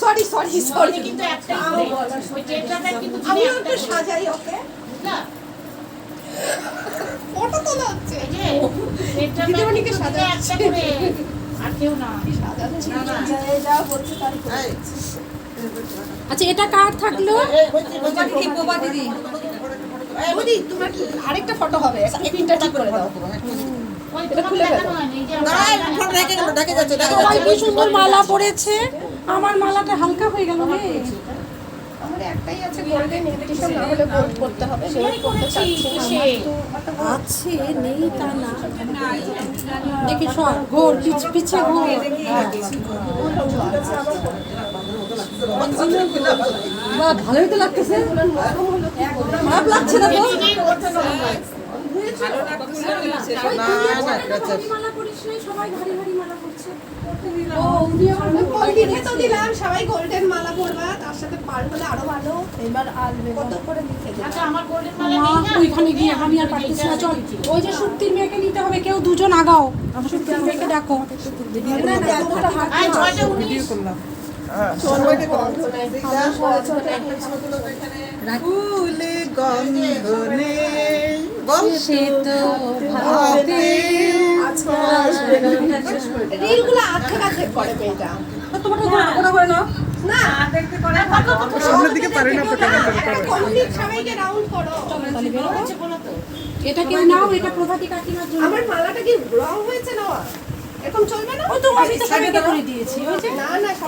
Sorry sorry sorry কিন্তু একটাই করে ওই চেকটাটা কিন্তু আমি একটু সাজাই ওকে না ফটো তোলা হচ্ছে এই যে চেকটা দিদিমণিকে সাজা সাজাচ্ছি। একটা করে আর কেউ না সাজাচ্ছি না, না। যা বলছে তাই করে। আচ্ছা এটা কার থাকলো? বৌদি তোমার কি আরেকটা ফটো হবে একটা পিনটা ঠিক করে দাও ওই এটা তোমাকে খুলে দেখানো ফেলো। হয়নি, এই যে সবাই কি সুন্দর মালা পরেছে, আমার মালাটা হালকা হয়ে গেল রে। আমার একটাই আছে গোল্ডেন ইনভিটেশন না হলে গোল্ড করতে হবে গোল্ড করতে চাচ্ছি না। সে আছে নেই তা না, দেখি সব ঘোর পিছে ঘোর। বাহ, ভালোই তো লাগতেছে, খারাপ লাগছে না তো? নিজেই ওঠে না মালা পরিস নাই, সবাই ভারী ভারী মালা পরছে। ও উনি আমার ওই লিখে তো দিলাম সবাই গোল্ডেন মালা পরবা তার সাথে পার হলে আরো ভালো এবার আসবে কত করে লিখে দিলাম আচ্ছা আমার গোল্ডেন মালা মা, নেই না ওইখানে গিয়ে আমি আর পারতেছি না, চল ওই যে সুক্তির মেয়েকে নিতে হবে, কেউ দুজন আগাও, সুক্তির মেয়েকে ডাকো। আয় 6টা 19 ফুলে গন্ধনে সে তো ভাবতে রিলগুলো আর্ধেক আর্ধেক করে মেয়েটা না সামনের দিকে পারে না তো কেন কমপ্লিট সবাইকে রাউন্ড করো আছে বলো তো এটা কেউ নাও, এটা প্রভাতী কাকিমার জন্য। আমার মালাটা কি রং হয়েছে না এরকম চলবে না ও তো আমি তো সবাইকে করে দিয়েছি, ওই যে না না